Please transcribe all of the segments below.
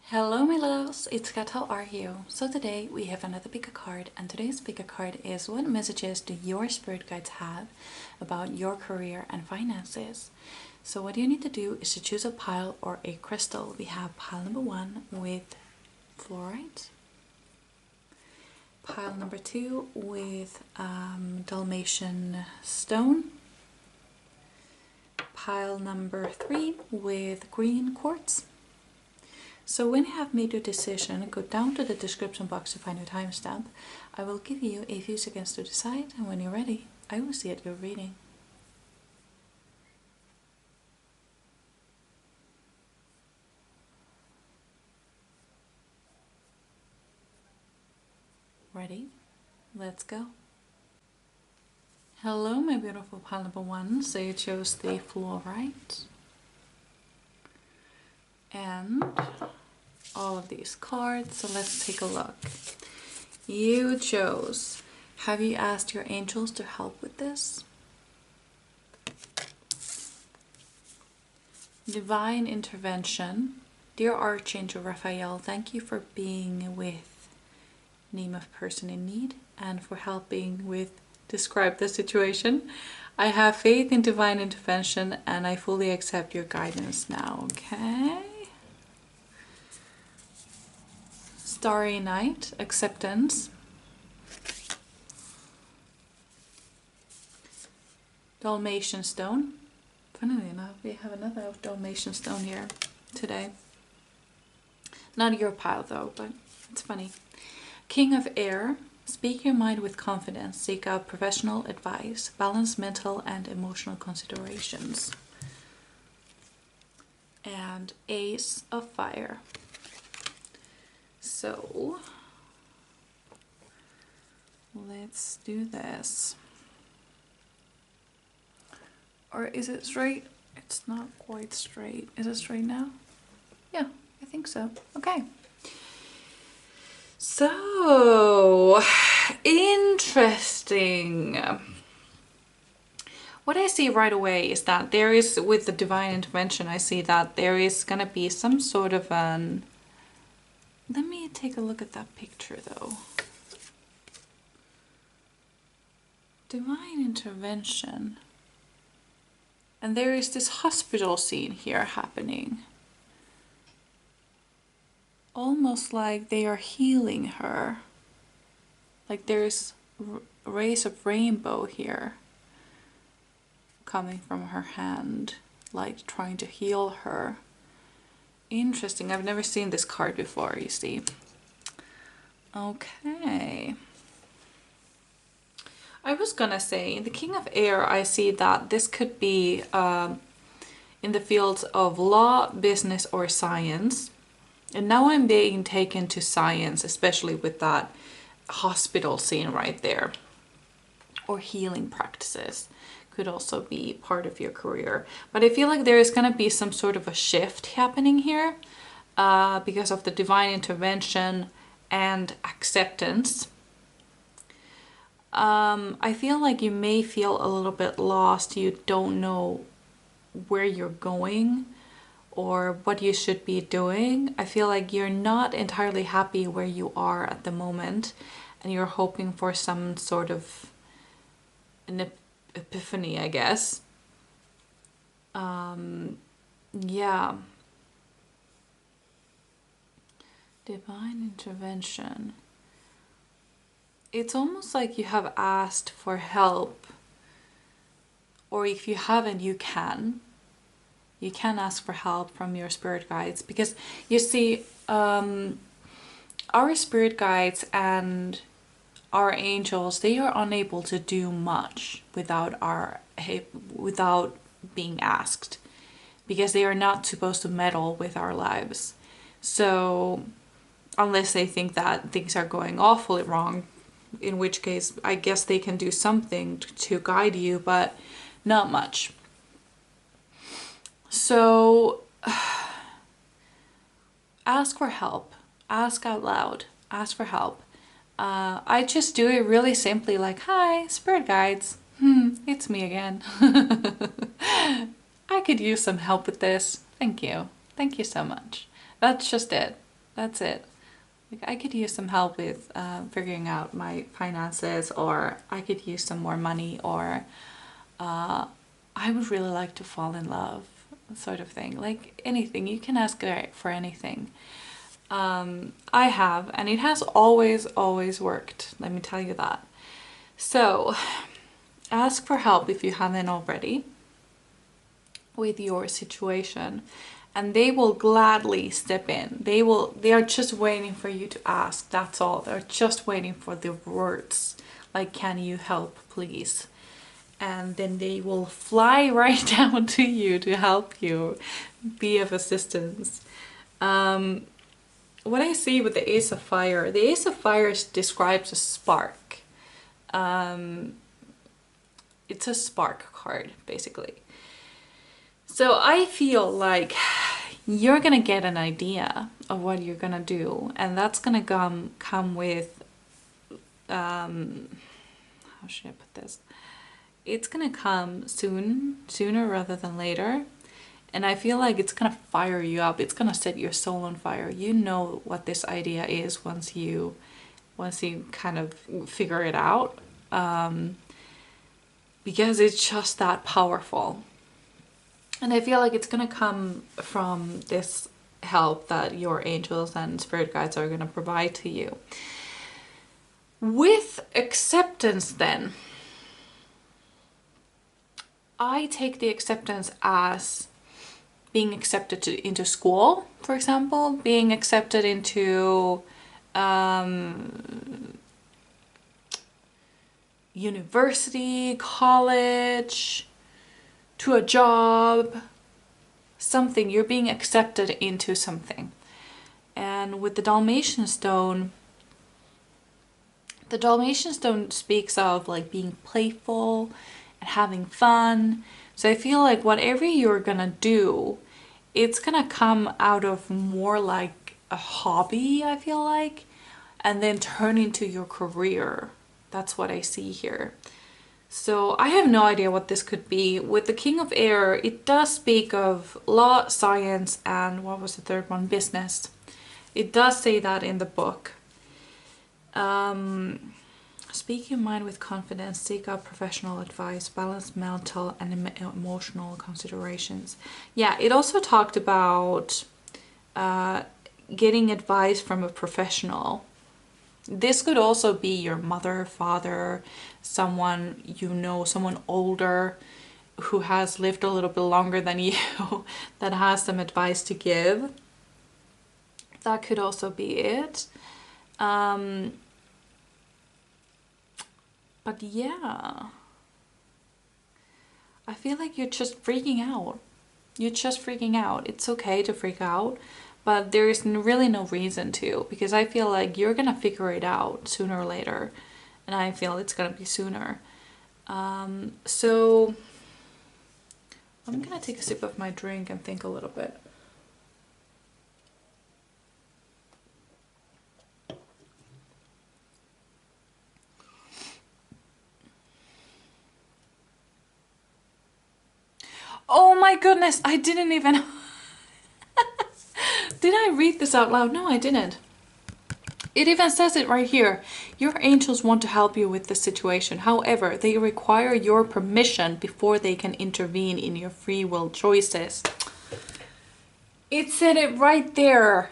Hello my loves, it's Kat, how are you? So today we have another pick a card, and today's pick a card is what messages do your spirit guides have about your career and finances. So what you need to do is to choose a pile or a crystal. We have pile number 1 with fluorite, pile number 2 with Dalmatian stone, pile number 3 with green quartz. So when you have made your decision, go down to the description box to find your timestamp. I will give you a few seconds to decide, and when you're ready, I will see at your reading. Ready? Let's go. Hello my beautiful pile number 1. So you chose the fluorite and all of these cards. So let's take a look. You chose, have you asked your angels to help with this? Divine intervention. Dear Archangel Raphael, thank you for being with name of person in need and for helping with describe the situation. I have faith in divine intervention and I fully accept your guidance now. Okay. Starry Night, acceptance. Dalmatian stone. Funnily enough, we have another Dalmatian stone here today. Not your pile though, but it's funny. King of Air. Speak your mind with confidence. Seek out professional advice. Balance mental and emotional considerations. And Ace of Fire. So let's do this. Or is it straight? It's not quite straight. Is it straight now? Yeah, I think so. Okay. So interesting. What I see right away is that there is, with the divine intervention, I see that there is gonna be some sort of an... Let me take a look at that picture though. Divine intervention. And there is this hospital scene here happening. Almost like they are healing her. Like there's rays of rainbow here coming from her hand, like trying to heal her. Interesting. I've never seen this card before, you see. Okay. I was gonna say, in the King of Air, I see that this could be in the fields of law, business, or science. And now I'm being taken to science, especially with that hospital scene right there. Or healing practices could also be part of your career. But I feel like there is going to be some sort of a shift happening here because of the divine intervention and acceptance. I feel like you may feel a little bit lost. You don't know where you're going or what you should be doing. I feel like you're not entirely happy where you are at the moment and you're hoping for some sort of an epiphany, I guess. Yeah. Divine intervention. It's almost like you have asked for help, or if you haven't, you can. You can ask for help from your spirit guides, because you see, our spirit guides and our angels, they are unable to do much without being asked, because they are not supposed to meddle with our lives. So unless they think that things are going awfully wrong, in which case I guess they can do something to guide you, but not much. So ask for help. Ask out loud. Ask for help. I just do it really simply, like, hi, spirit guides. It's me again. I could use some help with this. Thank you. Thank you so much. That's just it. That's it. Like, I could use some help with figuring out my finances, or I could use some more money, or I would really like to fall in love, sort of thing. Like anything, you can ask for anything. I have, and it has always worked, let me tell you that. So ask for help if you haven't already with your situation, and they will gladly step in. They are just waiting for you to ask. That's all. They're just waiting for the words like, can you help please? And then they will fly right down to you to help you, be of assistance. What I see with the Ace of Fire, the Ace of Fire describes a spark. It's a spark card, basically. So I feel like you're gonna get an idea of what you're gonna do, and that's gonna come with, how should I put this? It's gonna come sooner rather than later. And I feel like it's gonna fire you up. It's gonna set your soul on fire. You know what this idea is once you kind of figure it out, because it's just that powerful. And I feel like it's gonna come from this help that your angels and spirit guides are gonna provide to you. With acceptance, then, I take the acceptance as being accepted into school, for example, being accepted into university, college, to a job, something. You're being accepted into something. And with the Dalmatian stone speaks of like being playful and having fun. So I feel like whatever you're gonna do, it's gonna come out of more like a hobby, I feel like, and then turn into your career. That's what I see here. So I have no idea what this could be. With the King of Air, it does speak of law, science, and what was the third one? Business. It does say that in the book. Speak your mind with confidence, seek out professional advice, balance mental and emotional considerations. Yeah, it also talked about getting advice from a professional. This could also be your mother, father, someone you know, someone older who has lived a little bit longer than you that has some advice to give. That could also be it. But yeah, I feel like you're just freaking out. You're just freaking out. It's okay to freak out, but there is really no reason to, because I feel like you're gonna figure it out sooner or later, and I feel it's gonna be sooner. So I'm gonna take a sip of my drink and think a little bit. Oh my goodness, I didn't even... Did I read this out loud? No, I didn't. It even says it right here. Your angels want to help you with the situation. However, they require your permission before they can intervene in your free will choices. It said it right there.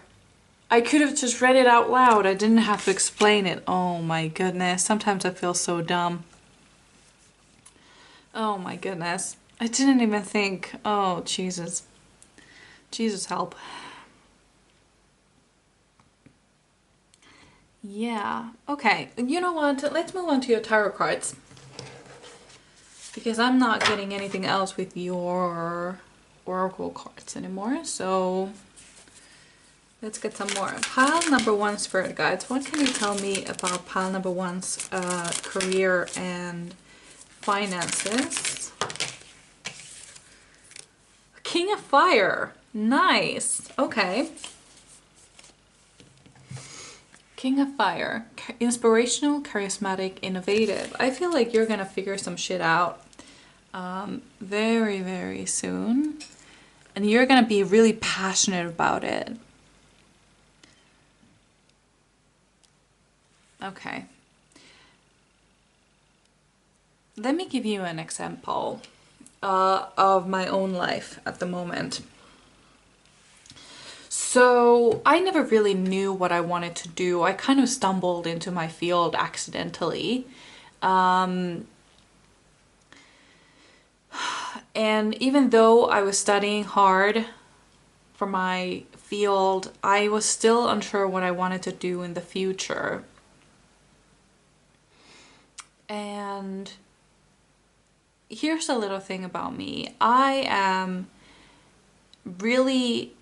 I could have just read it out loud. I didn't have to explain it. Oh my goodness. Sometimes I feel so dumb. Oh my goodness. I didn't even think. Oh, Jesus. Jesus help. Yeah. Okay. You know what? Let's move on to your tarot cards. Because I'm not getting anything else with your oracle cards anymore. So let's get some more. Pile number one, spirit guides. What can you tell me about pile number one's career and finances? King of Fire. Nice. Okay. King of Fire. Inspirational, charismatic, innovative. I feel like you're gonna figure some shit out very, very soon. And you're gonna be really passionate about it. Okay. Let me give you an example of my own life at the moment. So I never really knew what I wanted to do. I kind of stumbled into my field accidentally. And even though I was studying hard for my field, I was still unsure what I wanted to do in the future. And here's a little thing about me. I am really,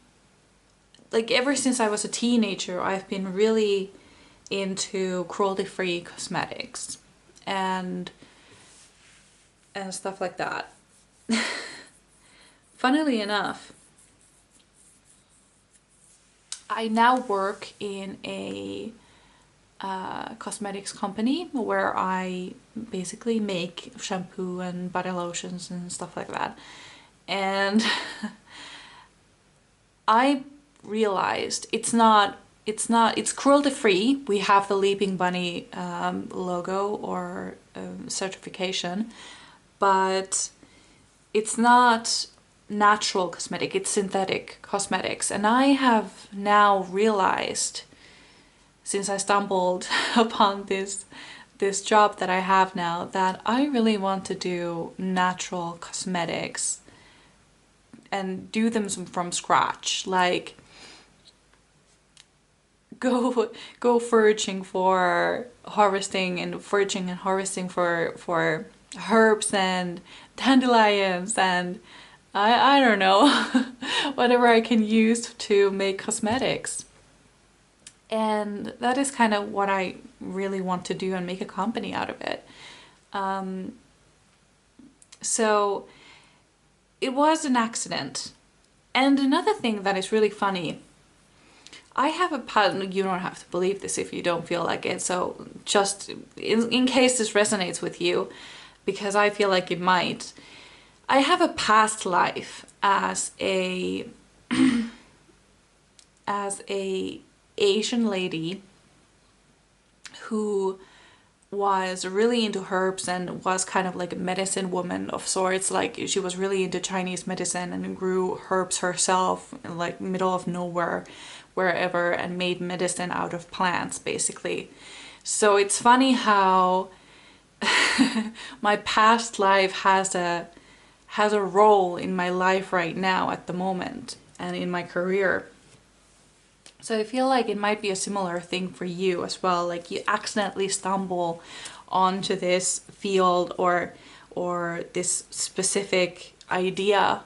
like, ever since I was a teenager, I've been really into cruelty-free cosmetics and stuff like that. Funnily enough, I now work in a cosmetics company where I basically make shampoo and body lotions and stuff like that. And I realized it's cruelty free. We have the Leaping Bunny logo or certification, but it's not natural cosmetic, it's synthetic cosmetics. And I have now realized, since I stumbled upon this job that I have now, that I really want to do natural cosmetics and do them from scratch. Like go foraging for harvesting for herbs and dandelions and I don't know, whatever I can use to make cosmetics. And that is kind of what I really want to do and make a company out of it. So it was an accident. And another thing that is really funny, I have a pattern. You don't have to believe this if you don't feel like it. So just in case this resonates with you, because I feel like it might. I have a past life as a Asian lady who was really into herbs and was kind of like a medicine woman of sorts. Like she was really into Chinese medicine and grew herbs herself in like middle of nowhere, wherever, and made medicine out of plants basically. So it's funny how my past life has a role in my life right now at the moment and in my career. So I feel like it might be a similar thing for you as well. Like you accidentally stumble onto this field or this specific idea.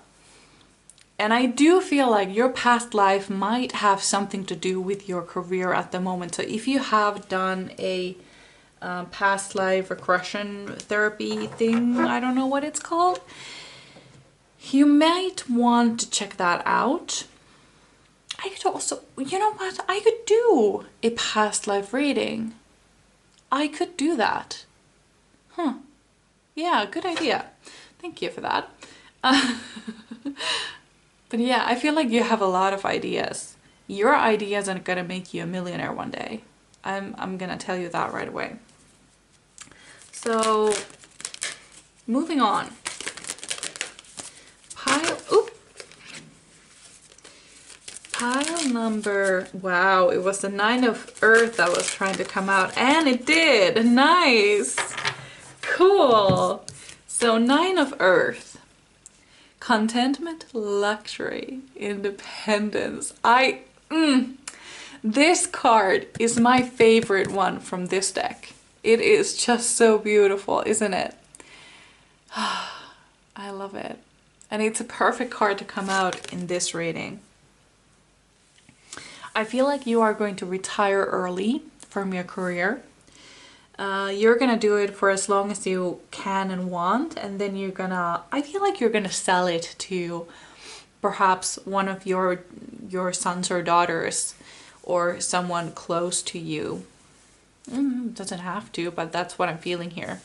And I do feel like your past life might have something to do with your career at the moment. So if you have done a past life regression therapy thing, I don't know what it's called, you might want to check that out. I could also, you know what, I could do a past life reading. I could do that. Yeah, good idea. Thank you for that. But yeah, I feel like you have a lot of ideas. Your ideas are gonna make you a millionaire one day. I'm gonna tell you that right away. So, moving on. Pile number, wow, it was the 9 of Earth that was trying to come out, and it did. Nice. Cool. So 9 of Earth. Contentment, luxury, independence. This card is my favorite one from this deck. It is just so beautiful, isn't it? I love it. And it's a perfect card to come out in this reading. I feel like you are going to retire early from your career. You're gonna do it for as long as you can and want, and then I feel like you're gonna sell it to perhaps one of your sons or daughters or someone close to you. Doesn't have to, but that's what I'm feeling here.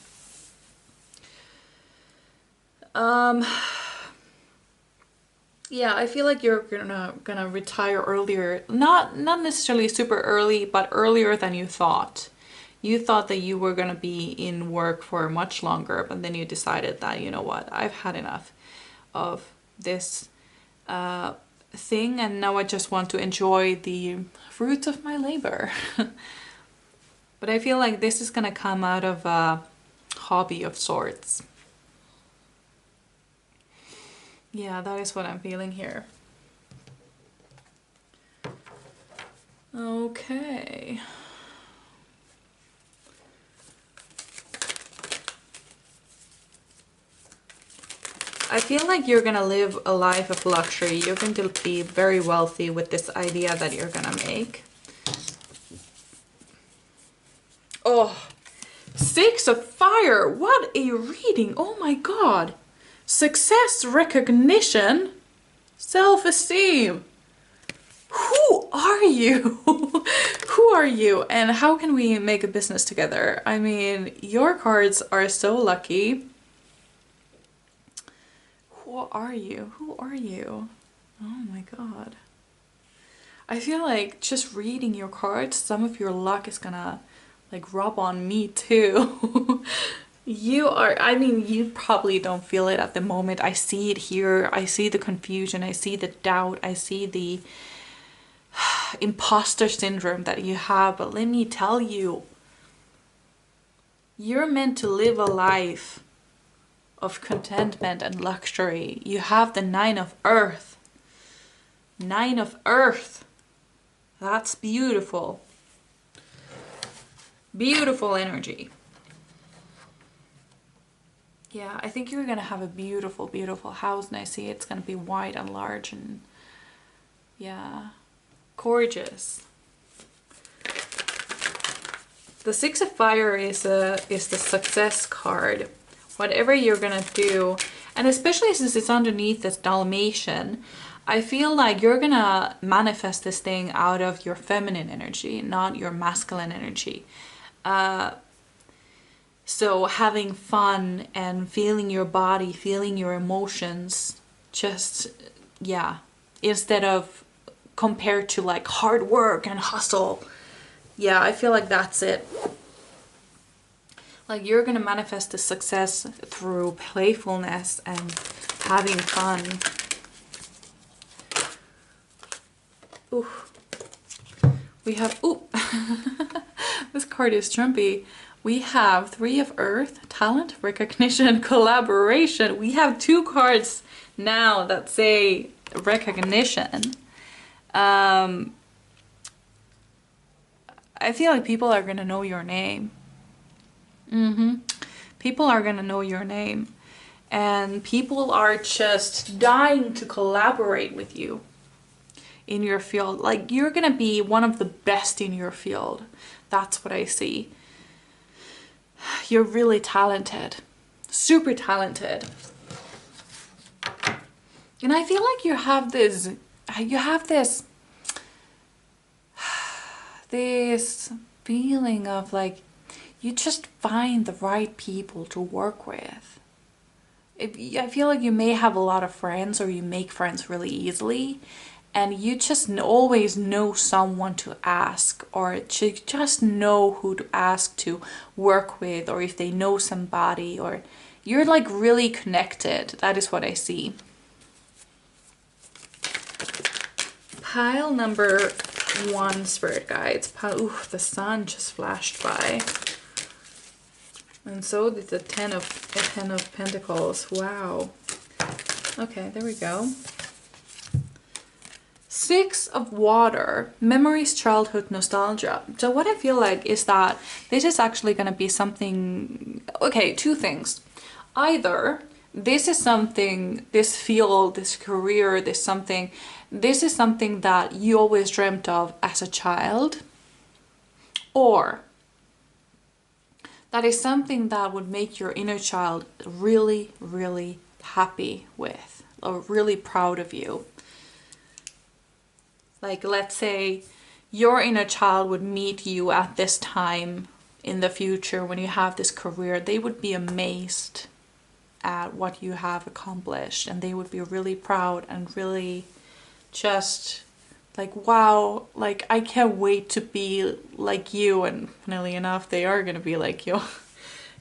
Yeah, I feel like you're gonna retire earlier. Not necessarily super early, but earlier than you thought. You thought that you were going to be in work for much longer, but then you decided that, you know what, I've had enough of this thing, and now I just want to enjoy the fruits of my labor. But I feel like this is going to come out of a hobby of sorts. Yeah, that is what I'm feeling here. Okay. I feel like you're gonna live a life of luxury. You're going to be very wealthy with this idea that you're gonna make. Oh, 6 of Fire. What a reading. Oh my god. Success, recognition, self-esteem. Who are you? Who are you? And how can we make a business together? I mean, your cards are so lucky. Who are you? Who are you? Oh my god. I feel like just reading your cards, some of your luck is gonna like rub on me too. You are, I mean, you probably don't feel it at the moment. I see it here. I see the confusion. I see the doubt. I see the imposter syndrome that you have. But let me tell you, you're meant to live a life of contentment and luxury. You have the 9 of Earth. 9 of Earth. That's beautiful. Beautiful energy. Yeah, I think you're gonna have a beautiful, beautiful house, and I see it's gonna be wide and large and yeah, gorgeous. The 6 of Fire is the success card. Whatever you're gonna do, and especially since it's underneath this Dalmatian, I feel like you're gonna manifest this thing out of your feminine energy, not your masculine energy. So having fun and feeling your body, feeling your emotions, just, yeah, instead of compared to like hard work and hustle. Yeah, I feel like that's it. Like you're gonna manifest the success through playfulness and having fun. Ooh. We have, ooh, this card is trumpy. We have 3 of Earth, talent, recognition, collaboration. We have 2 cards now that say recognition. I feel like people are gonna know your name. People are gonna know your name. And people are just dying to collaborate with you in your field. Like you're gonna be one of the best in your field. That's what I see. You're really talented, super talented. And I feel like you have this this feeling of like, you just find the right people to work with. I feel like you may have a lot of friends, or you make friends really easily, and you just always know someone to ask, or to just know who to ask to work with, or if they know somebody, or you're like really connected. That is what I see. Pile number 1, Spirit Guides. Ooh, the sun just flashed by. And so did the 10 of Pentacles. Wow. Okay, there we go. 6 of Water, memories, childhood, nostalgia. So what I feel like is that this is actually going to be something, okay, 2 things. Either this is something, this field, this career, this is something that you always dreamt of as a child, or that is something that would make your inner child really, really happy with, or really proud of you. Like, let's say your inner child would meet you at this time in the future when you have this career. They would be amazed at what you have accomplished, and they would be really proud and really just like, wow, like I can't wait to be like you. And funnily enough, they are gonna be like you.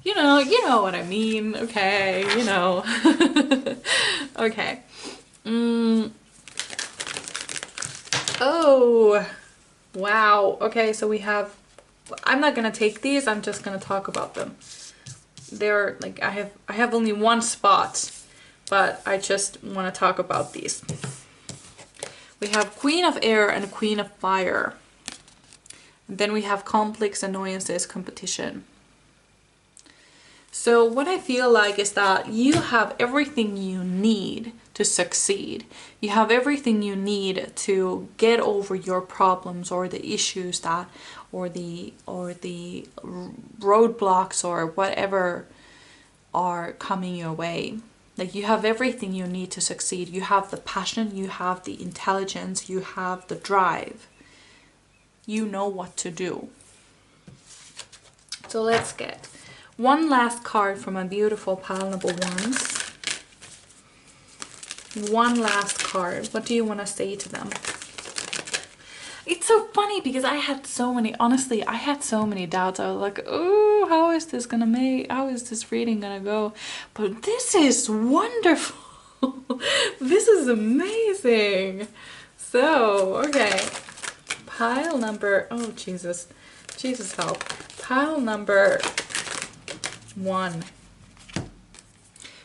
You know what I mean. Okay, you know. Okay. Oh, wow. Okay, so we have, I'm not gonna take these, I'm just gonna talk about them. They're like, I have only one spot, but I just want to talk about these. We have Queen of Air and Queen of Fire. And then we have conflicts, annoyances, competition. So what I feel like is that you have everything you need to succeed. You have everything you need to get over your problems or the issues that, or the roadblocks or whatever are coming your way. Like you have everything you need to succeed. You have the passion, you have the intelligence, you have the drive. You know what to do. So let's get one last card from my beautiful pile number ones. One last card. What do you want to say to them? It's so funny because I had so many, honestly, I had so many doubts. I was like, oh, how is this reading gonna go? But this is wonderful. This is amazing. So, okay. Pile number, oh, Jesus help. Pile number 1.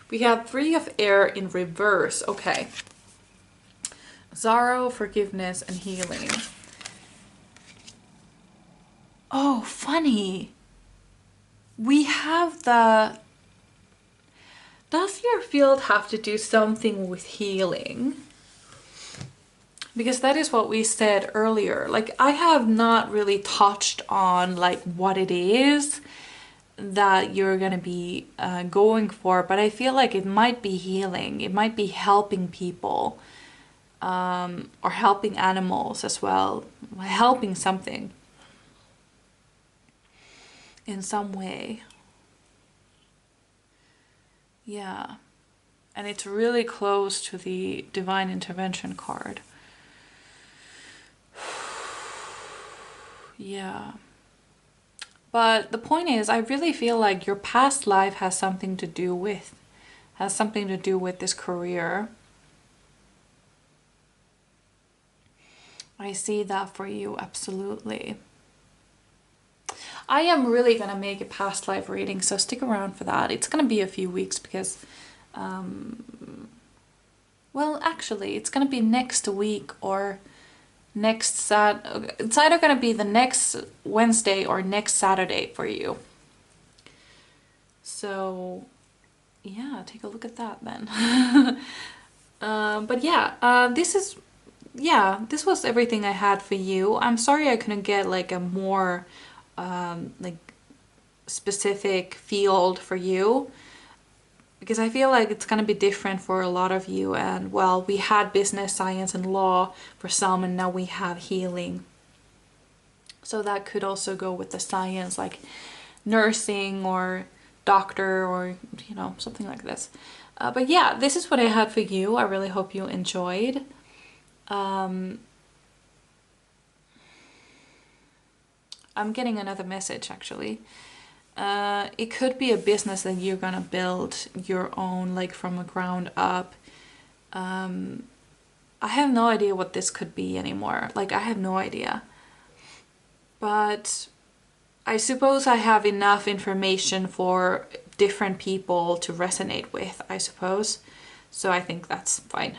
We have 3 of Air in reverse. Okay. Sorrow, forgiveness, and healing. Oh, funny. We have the... Does your field have to do something with healing? Because that is what we said earlier. Like, I have not really touched on like what it is that you're gonna be going for, but I feel like it might be healing. It might be helping people, or helping animals as well, helping something in some way. Yeah, and it's really close to the divine intervention card. Yeah. But the point is, I really feel like your past life has something to do with this career. I see that for you, absolutely. I am really gonna make a past life reading, so stick around for that. It's gonna be a few weeks because, well, actually, it's gonna be next week or it's either gonna be the next Wednesday or next Saturday for you. So yeah, take a look at that then. But yeah, this was everything I had for you. I'm sorry I couldn't get like a more like specific field for you, because I feel like it's gonna be different for a lot of you. And well, we had business, science, and law for some, and now we have healing. So that could also go with the science, like nursing or doctor, or you know, something like this. But yeah, this is what I had for you. I really hope you enjoyed. I'm getting another message actually. It could be a business that you're gonna build your own, like from a ground up. I have no idea what this could be anymore. Like, I have no idea. But I suppose I have enough information for different people to resonate with, I suppose. So I think that's fine.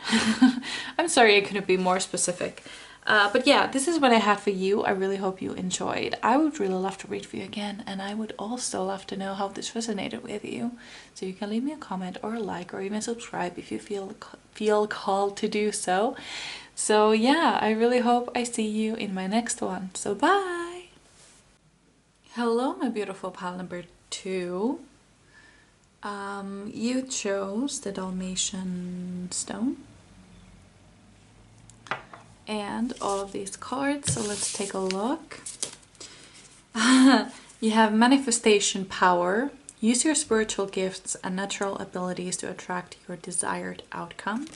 I'm sorry I couldn't be more specific. But yeah, this is what I had for you. I really hope you enjoyed. I would really love to read for you again, and I would also love to know how this resonated with you. So you can leave me a comment or a like, or even subscribe if you feel called to do so. So yeah, I really hope I see you in my next one. So bye! Hello, my beautiful pal number 2. You chose the Dalmatian stone and all of these cards, so let's take a look. You have manifestation power. Use your spiritual gifts and natural abilities to attract your desired outcome.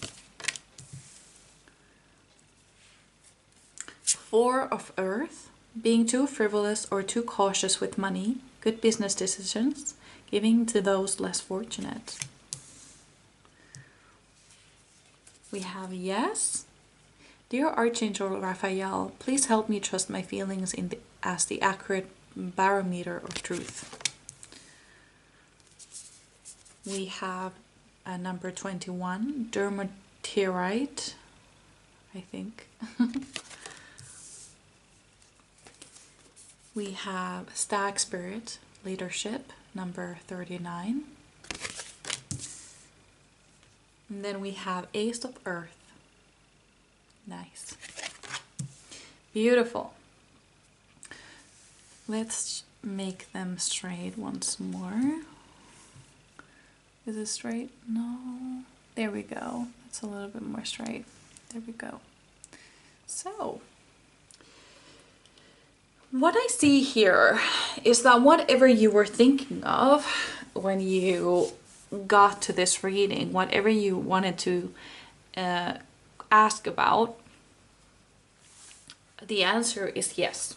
Four of Earth, being too frivolous or too cautious with money, good business decisions, giving to those less fortunate. We have Yes. Dear Archangel Raphael, please help me trust my feelings as the accurate barometer of truth. We have number 21, Dermatierite, I think. We have Stag Spirit, Leadership, number 39. And then we have Ace of Earth. Nice. Beautiful. Let's make them straight once more. Is it straight? No. There we go. It's a little bit more straight. There we go. So, what I see here is that whatever you were thinking of when you got to this reading, whatever you wanted to ask about, the answer is yes.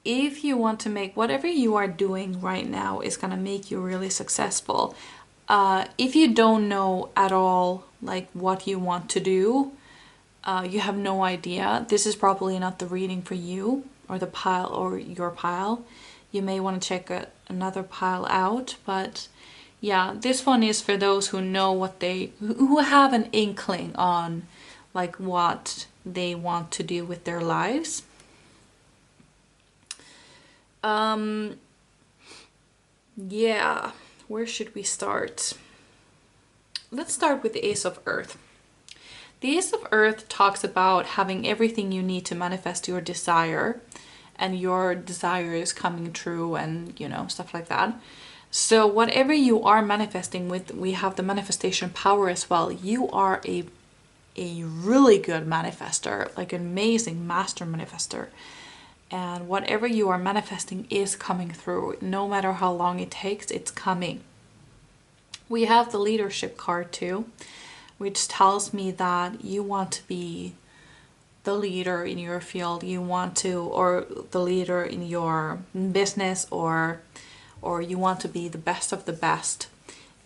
If you want to make whatever you are doing right now is going to make you really successful, if you don't know at all like what you want to do, you have no idea, this is probably not the reading for you or the pile or your pile. You may want to check another pile out, but yeah, this one is for those who know who have an inkling on like what they want to do with their lives. Yeah, where should we start? Let's start with the Ace of Earth. The Ace of Earth talks about having everything you need to manifest your desire, and your desire is coming true and, you know, stuff like that. So whatever you are manifesting with, we have the manifestation power as well. You are a really good manifester, like an amazing master manifester. And whatever you are manifesting is coming through. No matter how long it takes, it's coming. We have the leadership card too, which tells me that you want to be the leader in your field. You want to, or the leader in your business, or you want to be the best of the best.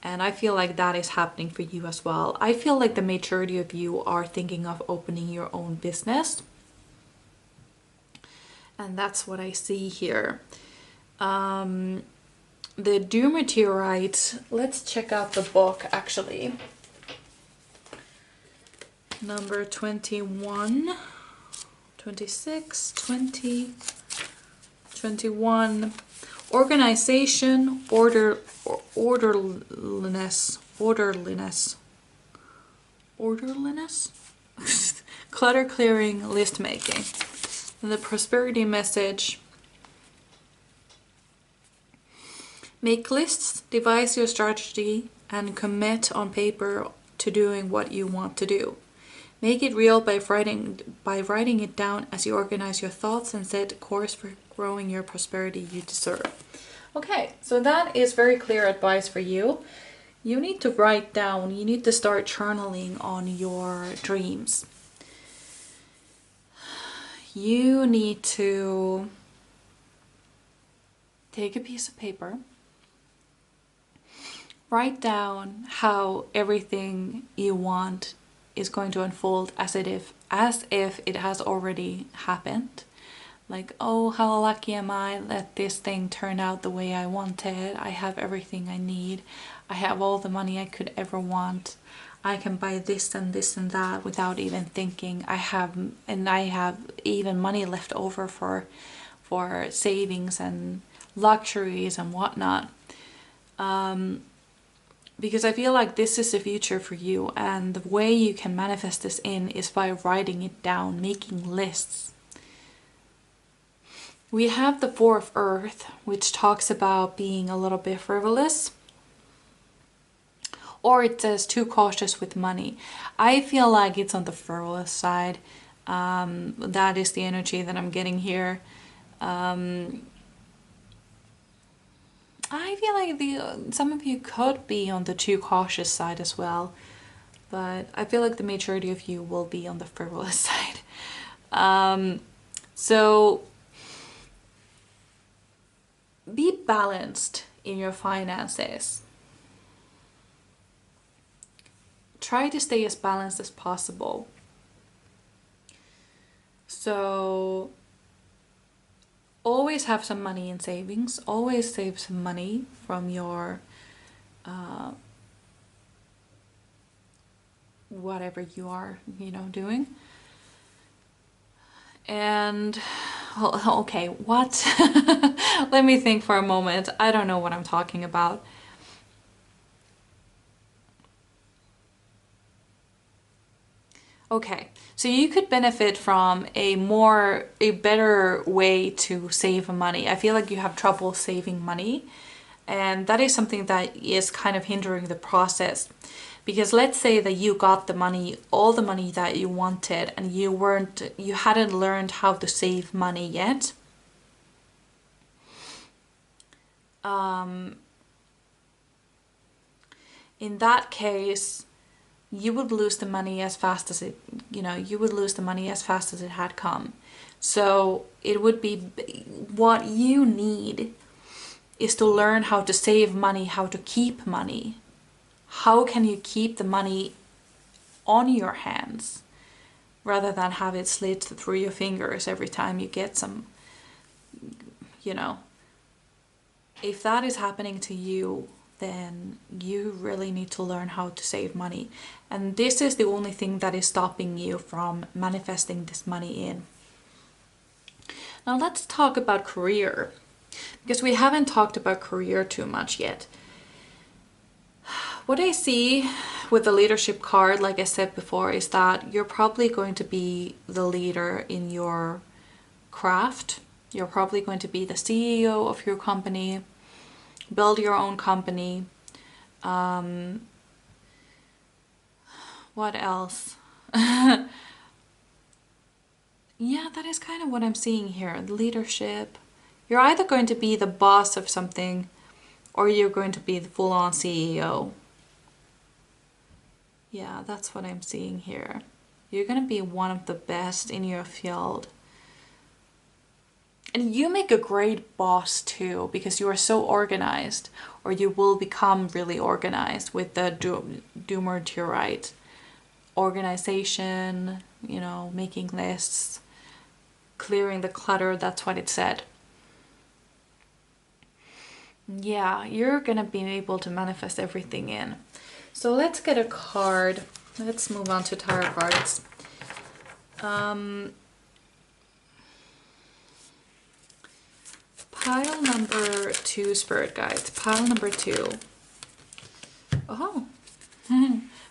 And I feel like that is happening for you as well. I feel like the majority of you are thinking of opening your own business. And that's what I see here. The Dermatierite, let's check out the book actually. Number 21, 26, 20, 21. Organization, orderliness, clutter clearing, list making. And the prosperity message: make lists, devise your strategy, and commit on paper to doing what you want to do. Make it real by writing it down as you organize your thoughts and set a course for growing your prosperity you deserve. Okay, so that is very clear advice for you. You need to write down, you need to start journaling on your dreams. You need to take a piece of paper, write down how everything you want is going to unfold as if it has already happened. Like, oh, how lucky am I that this thing turned out the way I wanted. I have everything I need. I have all the money I could ever want. I can buy this and this and that without even thinking. I have even money left over for savings and luxuries and whatnot. Because I feel like this is the future for you, and the way you can manifest this is by writing it down, making lists. We have the Four of Earth, which talks about being a little bit frivolous. Or it says too cautious with money. I feel like it's on the frivolous side. That is the energy that I'm getting here. I feel like some of you could be on the too cautious side as well. But I feel like the majority of you will be on the frivolous side. So be balanced in your finances. Try to stay as balanced as possible. So always have some money in savings. Always save some money from your whatever you are, doing. And okay, what? Let me think for a moment. I don't know what I'm talking about. Okay, so you could benefit from a better way to save money. I feel like you have trouble saving money, and that is something that is kind of hindering the process. Because let's say that you got the money, all the money that you wanted, and you hadn't learned how to save money yet. In that case, you would lose the money as fast as it had come. So it would be, what you need is to learn how to save money, how to keep money. How can you keep the money on your hands rather than have it slid through your fingers every time you get some, If that is happening to you, then you really need to learn how to save money. And this is the only thing that is stopping you from manifesting this money in. Now let's talk about career, because we haven't talked about career too much yet. What I see with the leadership card, like I said before, is that you're probably going to be the leader in your craft. You're probably going to be the CEO of your company, build your own company. What else? Yeah, that is kind of what I'm seeing here. The leadership. You're either going to be the boss of something, or you're going to be the full-on CEO. Yeah, that's what I'm seeing here. You're going to be one of the best in your field. And you make a great boss too, because you are so organized, or you will become really organized with the doomer to your right. Organization, making lists, clearing the clutter, that's what it said. Yeah, you're gonna be able to manifest everything in. So let's get a card. Let's move on to tarot cards. Pile number 2, Spirit Guides. Pile number 2. Oh,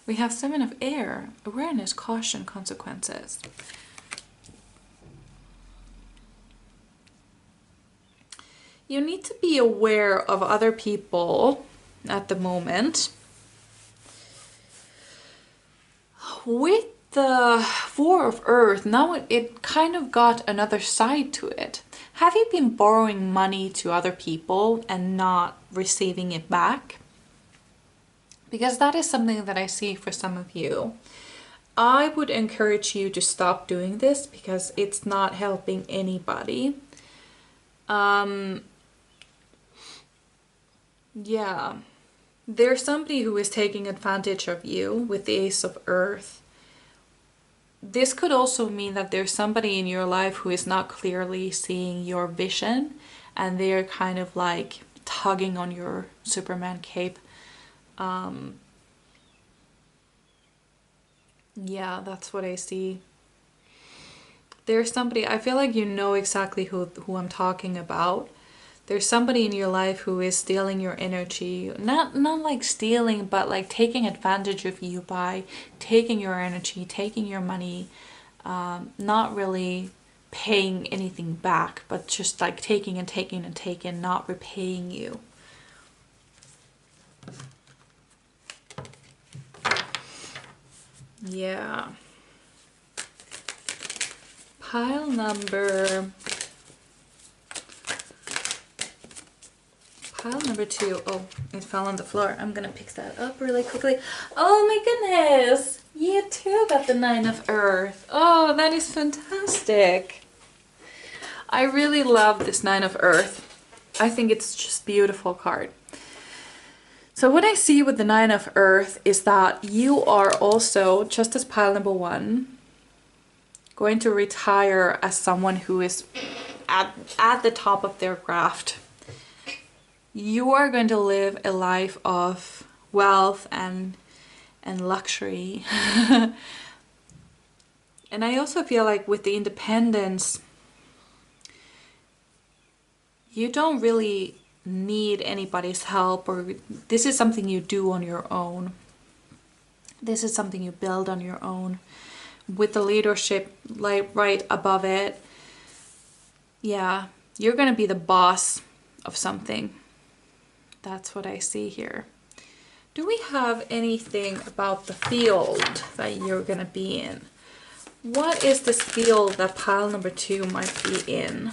we have 7 of Air. Awareness, caution, consequences. You need to be aware of other people at the moment. With the 4 of Earth, now it kind of got another side to it. Have you been borrowing money to other people and not receiving it back? Because that is something that I see for some of you. I would encourage you to stop doing this because it's not helping anybody. Yeah. There's somebody who is taking advantage of you with the Ace of Earth. This could also mean that there's somebody in your life who is not clearly seeing your vision, and they're kind of like tugging on your Superman cape. Yeah, that's what I see. There's somebody, I feel like you know exactly who I'm talking about. There's somebody in your life who is stealing your energy. Not like stealing, but like taking advantage of you by taking your energy, taking your money, not really paying anything back, but just like taking and taking and taking, not repaying you. Yeah. Pile number 2. Oh, it fell on the floor. I'm gonna pick that up really quickly. Oh my goodness! You too got the 9 of Earth. Oh, that is fantastic. I really love this 9 of Earth. I think it's just a beautiful card. So what I see with the 9 of Earth is that you are also, just as pile number 1, going to retire as someone who is at the top of their craft. You are going to live a life of wealth and luxury. And I also feel like with the independence, you don't really need anybody's help, or this is something you do on your own. This is something you build on your own with the leadership like right above it. Yeah, you're gonna be the boss of something. That's what I see here. Do we have anything about the field that you're gonna be in? What is this field that pile number 2 might be in?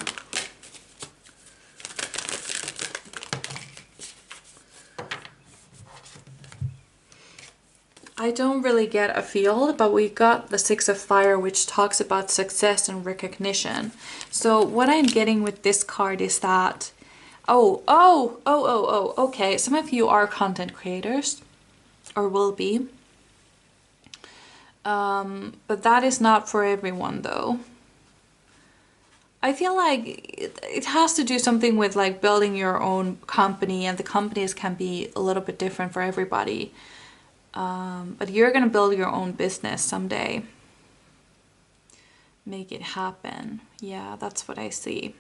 I don't really get a field, but we got the 6 of Fire, which talks about success and recognition. So what I'm getting with this card is that, okay, some of you are content creators, or will be. But that is not for everyone though. I feel like it has to do something with like building your own company, and the companies can be a little bit different for everybody. But you're gonna build your own business someday. Make it happen. Yeah, that's what I see.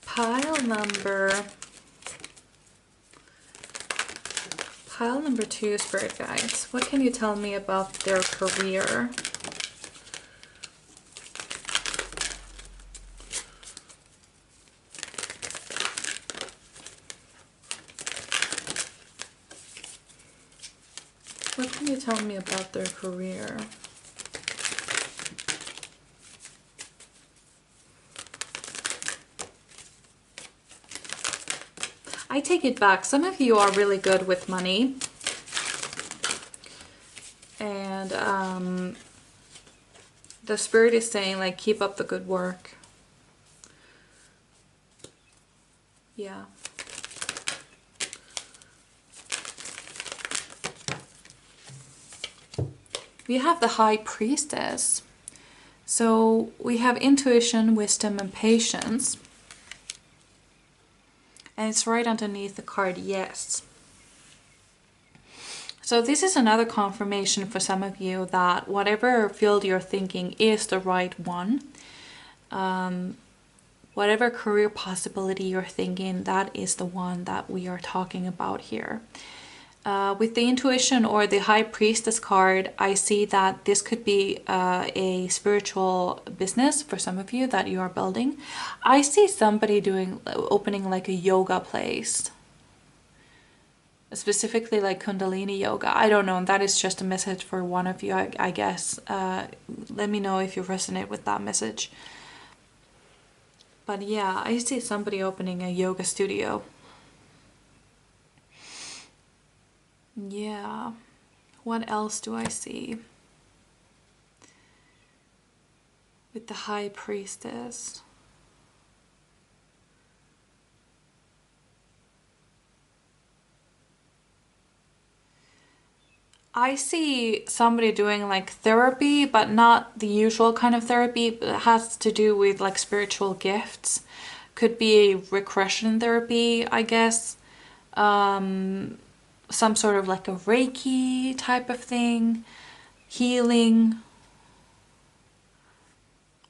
Pile number 2, Spirit Guides. What can you tell me about their career? What can you tell me about their career? I take it back. Some of you are really good with money. And the Spirit is saying, like, keep up the good work. Yeah. We have the High Priestess. So we have intuition, wisdom, and patience. And it's right underneath the card, yes. So this is another confirmation for some of you that whatever field you're thinking is the right one. Whatever career possibility you're thinking, that is the one that we are talking about here. With the intuition or the High Priestess card, I see that this could be a spiritual business for some of you that you are building. I see somebody opening like a yoga place, specifically like Kundalini yoga. I don't know, that is just a message for one of you, I guess. Let me know if you resonate with that message. But yeah, I see somebody opening a yoga studio. Yeah, what else do I see with the High Priestess? I see somebody doing like therapy, but not the usual kind of therapy. It has to do with like spiritual gifts. Could be regression therapy, I guess. Some sort of like a Reiki type of thing, healing.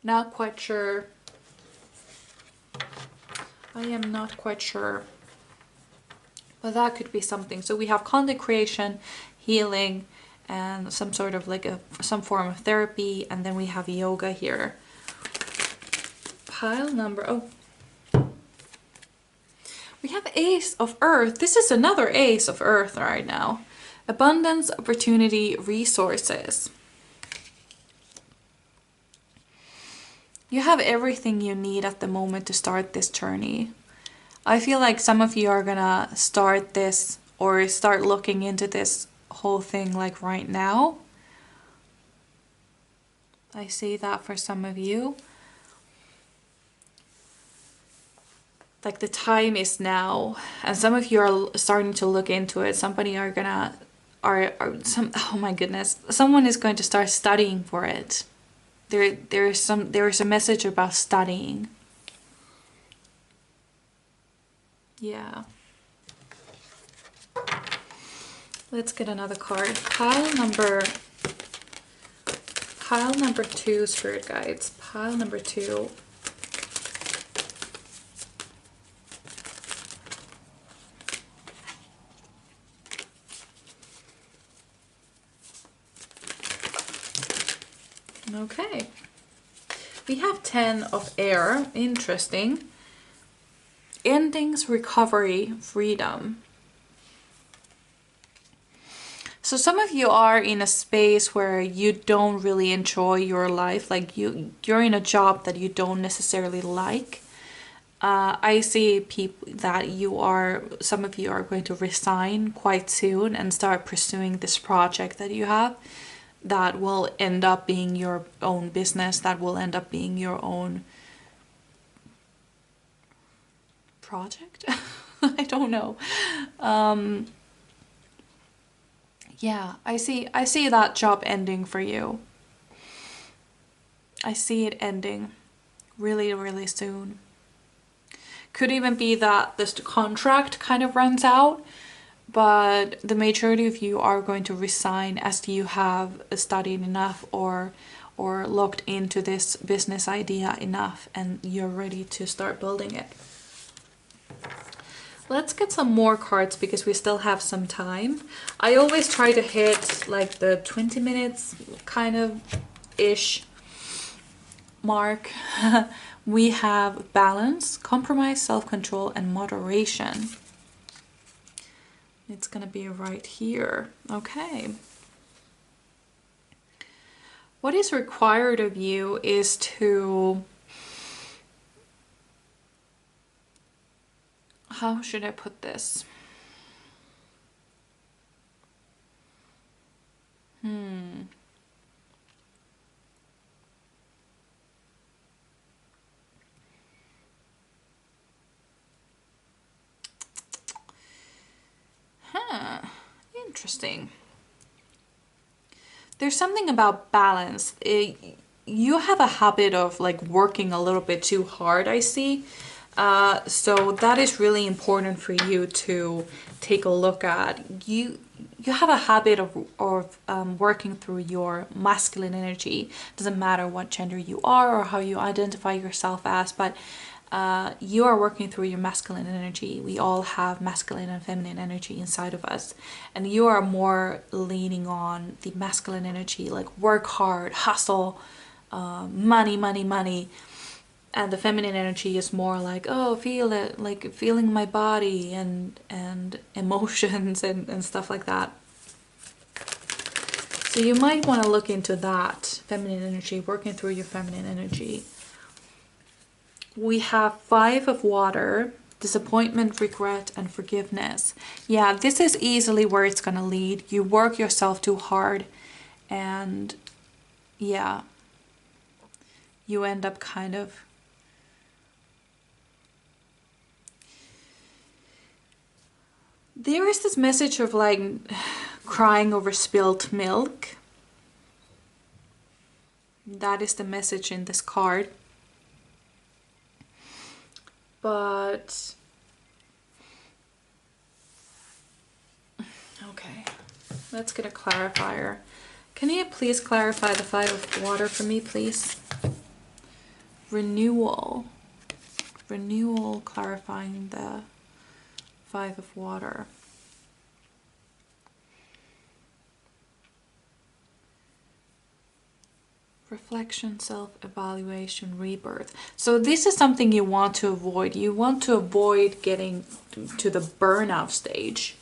Not quite sure. I am not quite sure. But that could be something. So we have content creation, healing, and some sort of like some form of therapy, and then we have yoga here. Pile number, we have Ace of Earth. This is another Ace of Earth right now. Abundance, opportunity, resources. You have everything you need at the moment to start this journey. I feel like some of you are gonna start this or start looking into this whole thing like right now. I see that for some of you. Like the time is now, and some of you are starting to look into it. Somebody are gonna, oh my goodness, someone is going to start studying for it. There's a message about studying. Yeah. Let's get another card. Pile number 2, Spirit Guides. Pile number 2. Okay. We have 10 of air. Interesting. Endings, recovery, freedom. So some of you are in a space where you don't really enjoy your life. Like you're in a job that you don't necessarily like. I see people that some of you are going to resign quite soon and start pursuing this project that you have that will end up being your own business, that will end up being your own project. I don't know. Yeah, I see that job ending for you. I see it ending really, really soon. Could even be that this contract kind of runs out, but the majority of you are going to resign as you have studied enough or looked into this business idea enough and you're ready to start building it. Let's get some more cards because we still have some time. I always try to hit like the 20 minutes kind of ish mark. We have balance, compromise, self-control, and moderation. It's gonna be right here. Okay. What is required of you is to, how should I put this? Interesting. There's something about balance. You have a habit of like working a little bit too hard, I see. So that is really important for you to take a look at. You have a habit of working through your masculine energy. Doesn't matter what gender you are or how you identify yourself as, but you are working through your masculine energy. We all have masculine and feminine energy inside of us, and you are more leaning on the masculine energy, like work hard, hustle, money, money, money. And the feminine energy is more like, oh, feel it, like feeling my body and emotions and stuff like that. So you might want to look into that feminine energy, working through your feminine energy. We have 5 of water, disappointment, regret, and forgiveness. Yeah, this is easily where it's going to lead. You work yourself too hard and yeah, you end up kind of there is this message of like crying over spilt milk. That is the message in this card. But okay, let's get a clarifier. Can you please clarify the 5 of water for me, please? Renewal. Renewal, clarifying the 5 of water. Reflection, self-evaluation, rebirth. So this is something you want to avoid. You want to avoid getting to the burnout stage.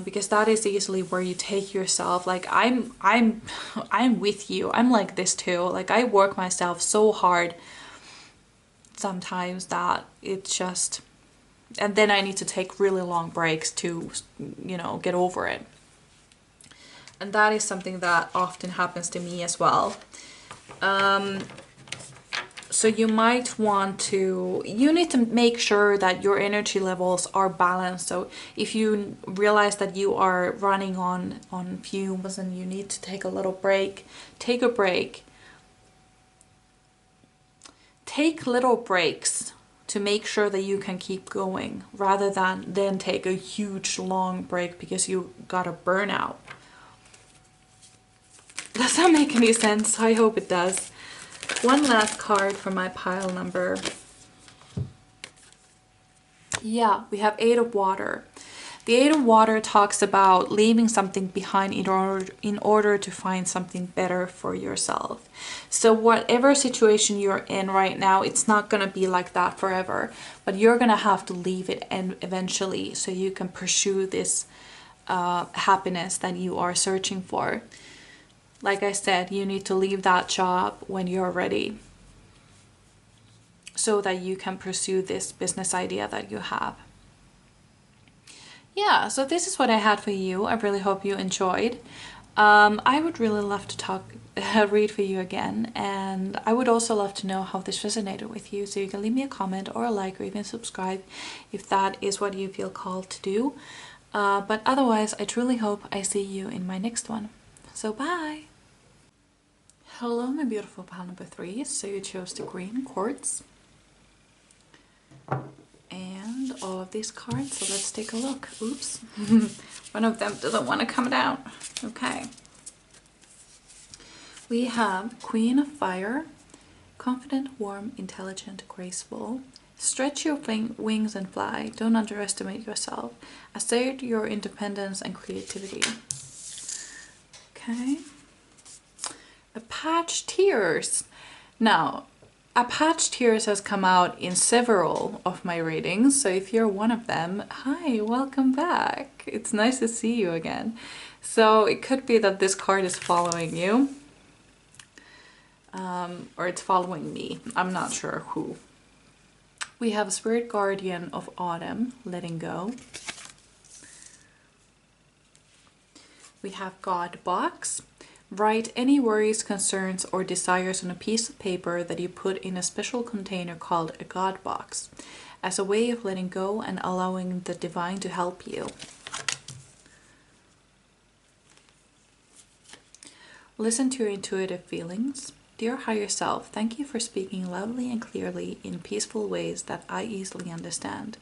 Because that is easily where you take yourself. Like I'm with you. I'm like this too. Like I work myself so hard sometimes that it's just And then I need to take really long breaks to, you know, get over it. And that is something that often happens to me as well. So you might want to, you need to make sure that your energy levels are balanced. So if you realize that you are running on fumes and you need to take a little break, take a break. Take little breaks to make sure that you can keep going, rather than then take a huge long break because you got a burnout. Does that make any sense? I hope it does. One last card for my pile number. Yeah, we have Eight of Water. The Eight of Water talks about leaving something behind in order to find something better for yourself. So whatever situation you're in right now, it's not going to be like that forever, but you're going to have to leave it eventually so you can pursue this happiness that you are searching for. Like I said, you need to leave that job when you're ready so that you can pursue this business idea that you have. Yeah, so this is what I had for you. I really hope you enjoyed. I would really love to read for you again, and I would also love to know how this resonated with you. So you can leave me a comment or a like or even subscribe if that is what you feel called to do. But otherwise, I truly hope I see you in my next one. So bye! Hello, my beautiful pile number 3. So you chose the green quartz and all of these cards, so let's take a look. Oops. One of them doesn't want to come down. Okay. We have Queen of Fire, confident, warm, intelligent, graceful. Stretch your wings and fly. Don't underestimate yourself. Assert your independence and creativity. Okay. Apache Tears. Now, Apache Tears has come out in several of my readings, so if you're one of them, hi, welcome back. It's nice to see you again. So it could be that this card is following you, or it's following me. I'm not sure who. We have Spirit Guardian of Autumn, letting go. We have God Box. Write any worries, concerns, or desires on a piece of paper that you put in a special container called a God Box, as a way of letting go and allowing the divine to help you. Listen to your intuitive feelings. Dear higher self, thank you for speaking loudly and clearly in peaceful ways that I easily understand.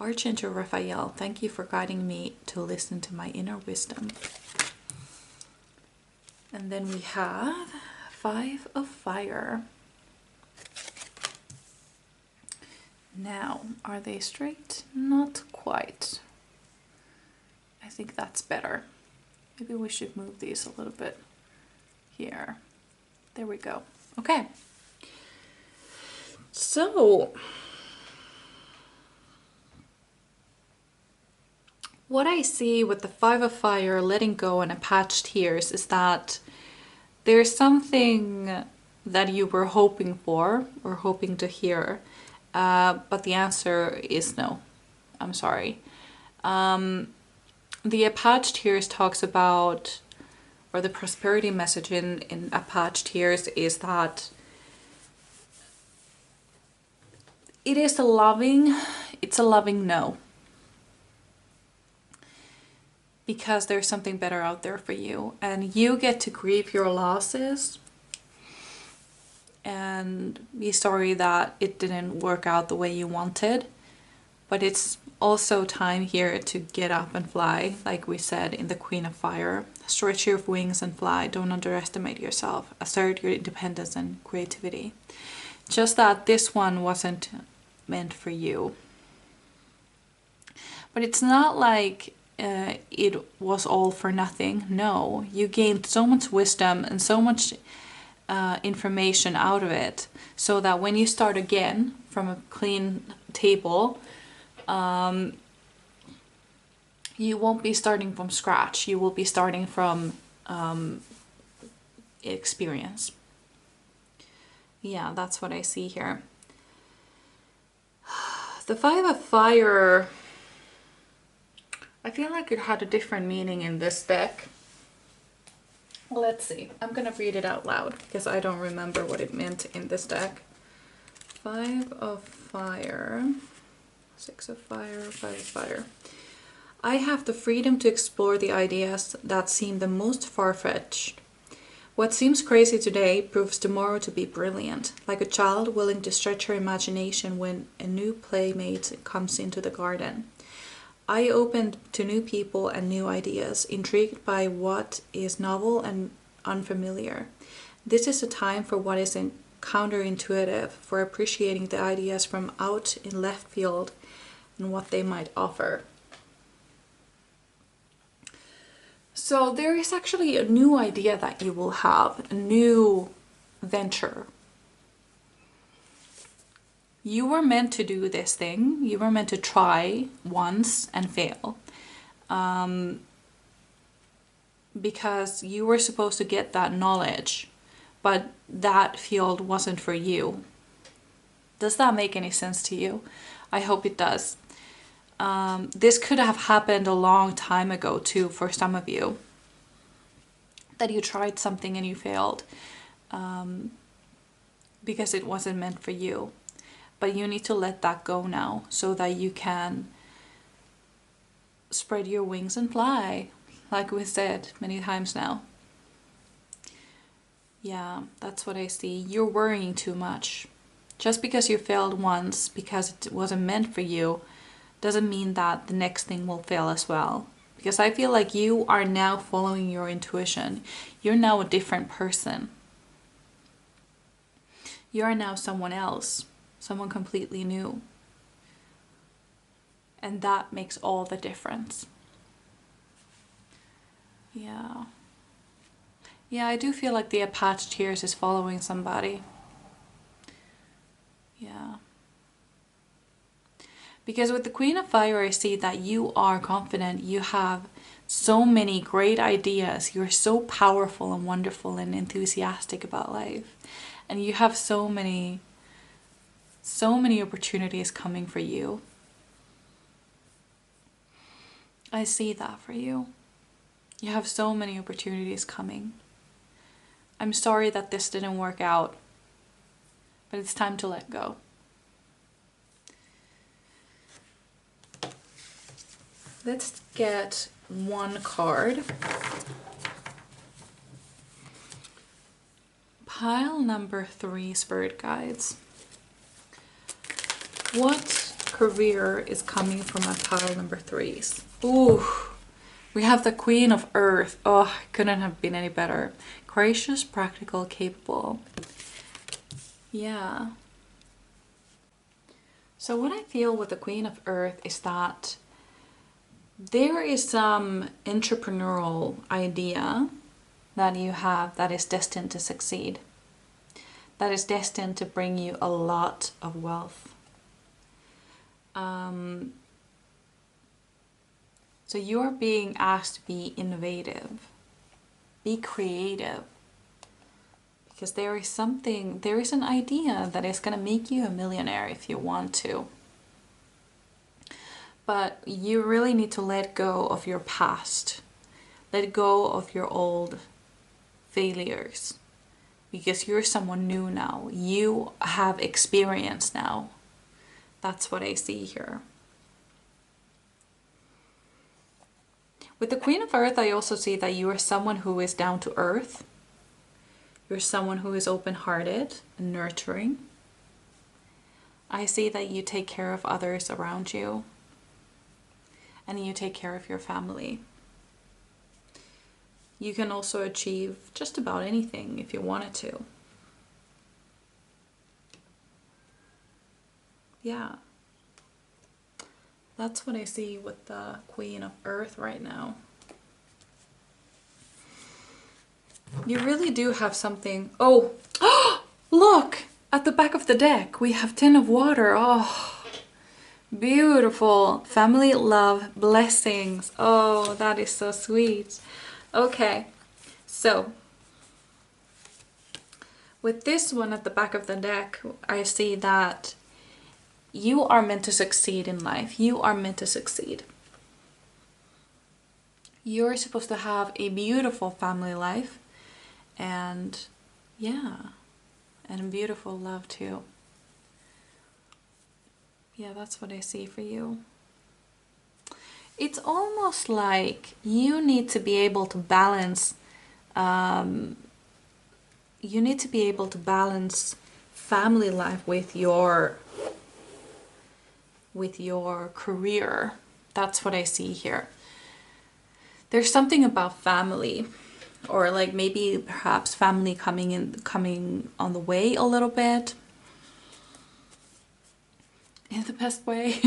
Archangel Raphael, thank you for guiding me to listen to my inner wisdom. And then we have Five of Fire. Now, are they straight? Not quite. I think that's better. Maybe we should move these a little bit here. There we go. Okay. So, what I see with the Five of Fire, letting go, and Apache Tears is that there's something that you were hoping for or hoping to hear, but the answer is no. I'm sorry. The Apache Tears talks about, or the prosperity message in Apache Tears is that it's a loving no. Because there's something better out there for you, and you get to grieve your losses and be sorry that it didn't work out the way you wanted, but it's also time here to get up and fly, like we said in the Queen of Fire. Stretch your wings and fly. Don't underestimate yourself. Assert your independence and creativity. Just that this one wasn't meant for you, but it's not like it was all for nothing. No, you gained so much wisdom and so much information out of it, so that when you start again from a clean table, you won't be starting from scratch. You will be starting from experience. Yeah, that's what I see here. The Five of Fire, I feel like it had a different meaning in this deck. Let's see. I'm gonna read it out loud because I don't remember what it meant in this deck. Five of Fire, Six of Fire, Five of Fire. I have the freedom to explore the ideas that seem the most far-fetched. What seems crazy today proves tomorrow to be brilliant, like a child willing to stretch her imagination when a new playmate comes into the garden. I open to new people and new ideas, intrigued by what is novel and unfamiliar. This is a time for what is counterintuitive, for appreciating the ideas from out in left field and what they might offer. So there is actually a new idea that you will have, a new venture. You were meant to do this thing. You were meant to try once and fail. Because you were supposed to get that knowledge, but that field wasn't for you. Does that make any sense to you? I hope it does. This could have happened a long time ago too for some of you. That you tried something and you failed. Because it wasn't meant for you. But you need to let that go now so that you can spread your wings and fly, like we said many times now. Yeah, that's what I see. You're worrying too much. Just because you failed once, because it wasn't meant for you, doesn't mean that the next thing will fail as well. Because I feel like you are now following your intuition. You're now a different person. You are now someone else. Someone completely new. And that makes all the difference. Yeah. Yeah, I do feel like the attached tears is following somebody. Yeah. Because with the Queen of Fire, I see that you are confident. You have so many great ideas. You're so powerful and wonderful and enthusiastic about life. And you have so many opportunities coming for you. I see that for you. You have so many opportunities coming. I'm sorry that this didn't work out, but it's time to let go. Let's get one card. Pile number 3, Spirit Guides. What career is coming from my pile number 3s? Ooh, we have the Queen of Earth. Oh, couldn't have been any better. Gracious, practical, capable. Yeah. So what I feel with the Queen of Earth is that there is some entrepreneurial idea that you have that is destined to succeed. That is destined to bring you a lot of wealth. So you're being asked to be innovative, be creative, because there is an idea that is going to make you a millionaire if you want to. But you really need to let go of your past, let go of your old failures, because you're someone new now. You have experience now. That's what I see here. With the Queen of Earth, I also see that you are someone who is down to earth. You're someone who is open-hearted and nurturing. I see that you take care of others around you. And you take care of your family. You can also achieve just about anything if you wanted to. Yeah. That's what I see with the Queen of Earth right now. You really do have something. Oh, look! At the back of the deck, we have Ten of Water. Oh, beautiful. Family, love, blessings. Oh, that is so sweet. Okay, so with this one at the back of the deck, I see that You are meant to succeed in life. You are meant to succeed. You're supposed to have a beautiful family life, and yeah, and a beautiful love too. Yeah, that's what I see for you. It's almost like you need to be able to balance, family life with your career. That's what I see here. There's something about family, or like maybe perhaps family coming on the way a little bit, in the best way.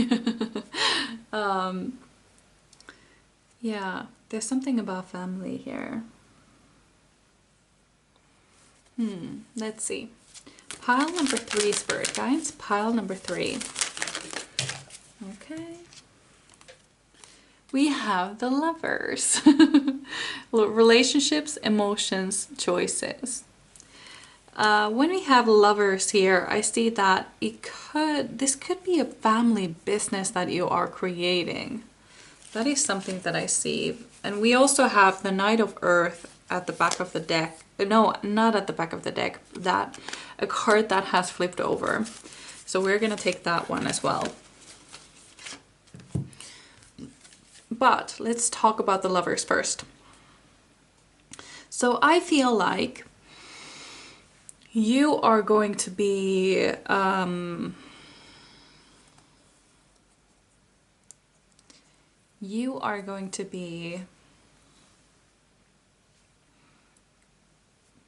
Yeah, there's something about family here. Let's see. Pile number 3, Spirit Guides. Pile number 3. Okay. We have the Lovers. Relationships, emotions, choices. When we have Lovers here, I see that this could be a family business that you are creating. That is something that I see. And we also have the Knight of Earth at the back of the deck. No, not at the back of the deck. A card that has flipped over. So we're going to take that one as well. But let's talk about the Lovers first. So I feel like you are going to be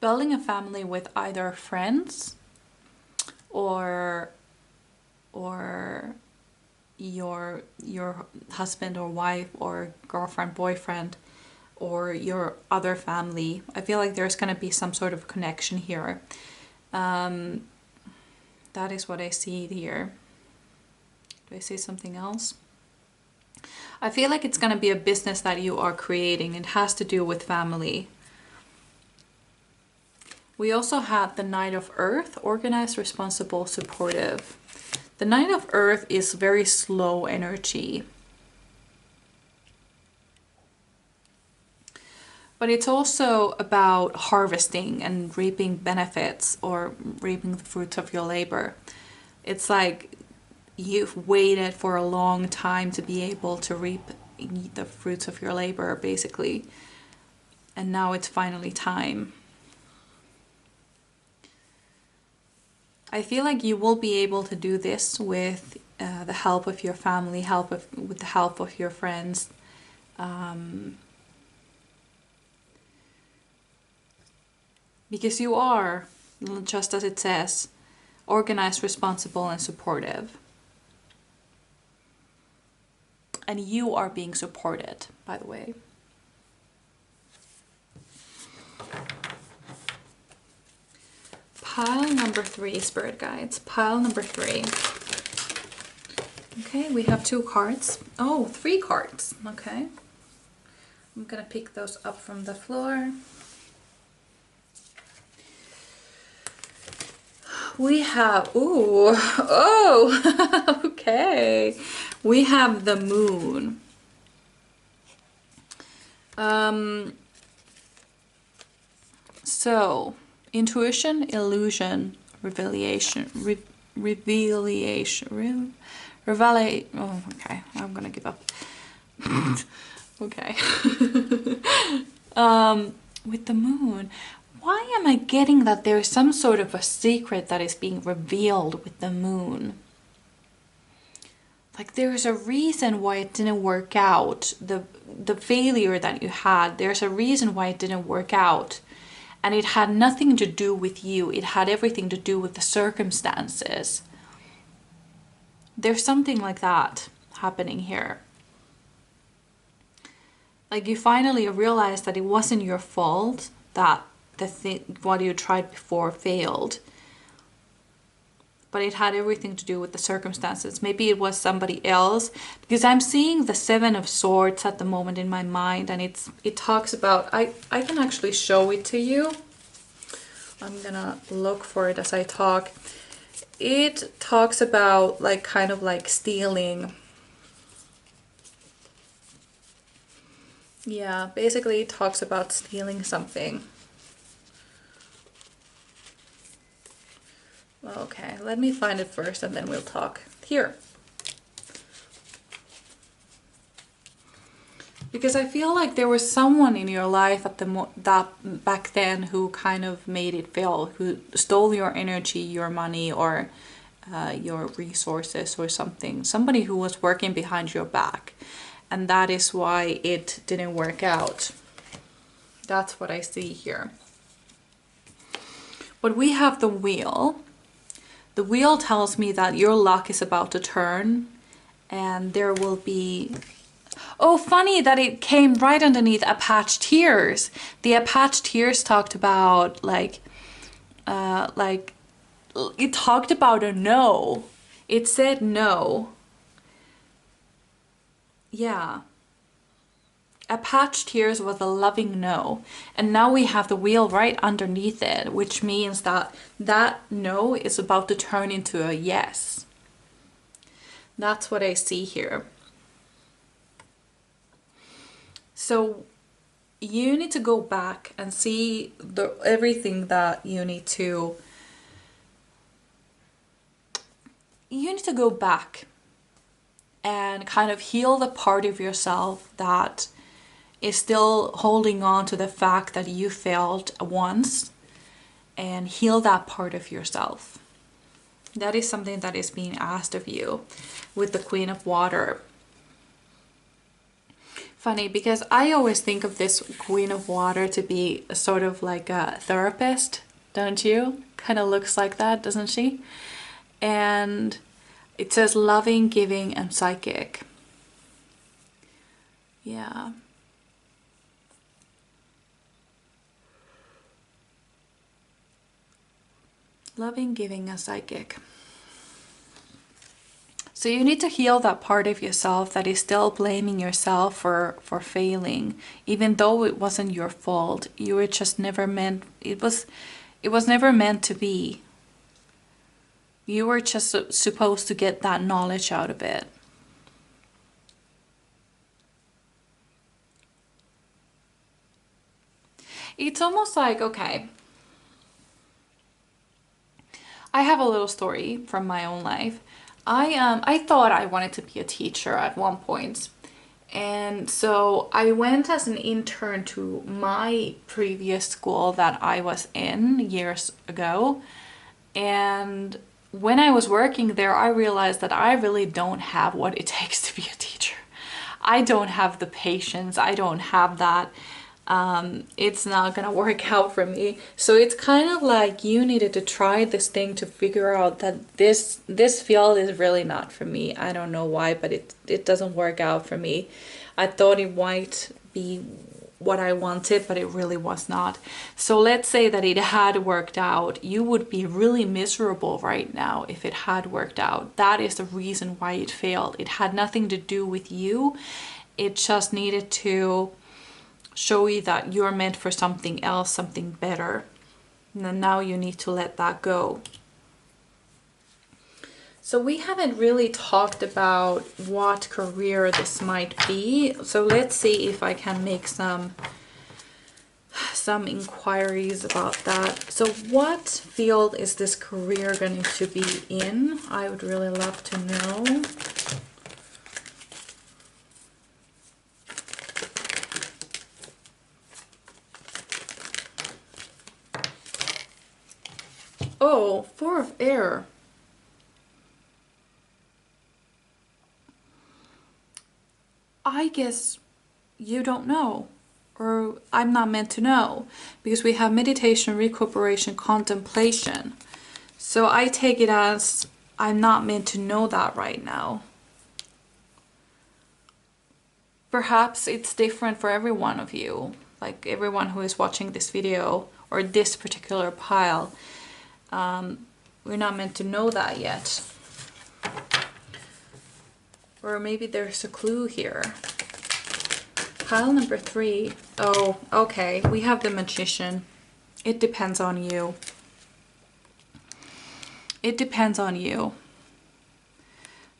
building a family with either friends or your husband or wife or girlfriend, boyfriend, or your other family. I feel like there's going to be some sort of connection here. That is what I see here. Do I see something else? I feel like it's going to be a business that you are creating. It has to do with family. We also have the Knight of Earth, organized, responsible, supportive. The Knight of Earth is very slow energy. But it's also about harvesting and reaping benefits, or reaping the fruits of your labor. It's like you've waited for a long time to be able to reap the fruits of your labor, basically. And now it's finally time. I feel like you will be able to do this with the help of your family, with the help of your friends. Because you are, just as it says, organized, responsible, and supportive. And you are being supported, by the way. Pile number 3, Spirit Guides. Pile number 3. Okay, we have 2 cards. Oh, 3 cards. Okay. I'm gonna pick those up from the floor. We have, okay. We have the Moon. So, intuition, illusion, revelation, oh, okay, I'm gonna give up. Okay. With the Moon, why am I getting that there's some sort of a secret that is being revealed with the Moon? Like, there's a reason why it didn't work out. The failure that you had, there's a reason why it didn't work out. And it had nothing to do with you. It had everything to do with the circumstances. There's something like that happening here. Like, you finally realized that it wasn't your fault that what you tried before failed. But it had everything to do with the circumstances. Maybe it was somebody else, because I'm seeing the 7 of Swords at the moment in my mind, and it talks about, I can actually show it to you. I'm gonna look for it as I talk. it talks about like kind of like stealing. Yeah, basically it talks about stealing something. Okay, let me find it first and then we'll talk. Here. Because I feel like there was someone in your life at that back then who kind of made it fail, who stole your energy, your money, or your resources or something. Somebody who was working behind your back. And that is why it didn't work out. That's what I see here. But we have the wheel. The wheel tells me that your luck is about to turn and there will be... Oh, funny that it came right underneath Apache Tears. The Apache Tears talked about like it talked about a no. It said no. Yeah. Apache Tears was a loving no. And now we have the wheel right underneath it, which means that that no is about to turn into a yes. That's what I see here. So you need to go back and see everything that you need to go back and kind of heal the part of yourself that is still holding on to the fact that you failed once, and heal that part of yourself. That is something that is being asked of you with the Queen of Water. Funny, because I always think of this Queen of Water to be sort of like a therapist, don't you? Kind of looks like that, doesn't she? And it says loving, giving, and psychic. Yeah. Loving, giving, and psychic. So you need to heal that part of yourself that is still blaming yourself for failing, even though it wasn't your fault. You were just never meant, it was never meant to be. You were just supposed to get that knowledge out of it. It's almost like, okay, I have a little story from my own life. I thought I wanted to be a teacher at one point. And so I went as an intern to my previous school that I was in years ago. And when I was working there, I realized that I really don't have what it takes to be a teacher. I don't have the patience. I don't have that. It's not gonna work out for me. So it's kind of like you needed to try this thing to figure out that this field is really not for me. I don't know why, but it doesn't work out for me. I thought it might be what I wanted, but it really was not. So let's say that it had worked out. You would be really miserable right now if it had worked out. That is the reason why it failed. It had nothing to do with you. It just needed to show you that you're meant for something else, something better. And then now you need to let that go. So we haven't really talked about what career this might be. So let's see if I can make some inquiries about that. So what field is this career going to be in? I would really love to know. Oh, 4 of air. I guess you don't know, or I'm not meant to know, because we have meditation, recuperation, contemplation. So I take it as I'm not meant to know that right now. Perhaps it's different for every one of you, like everyone who is watching this video or this particular pile. We're not meant to know that yet. Or maybe there's a clue here. Pile number 3. Oh, okay. We have the Magician. It depends on you. it depends on you.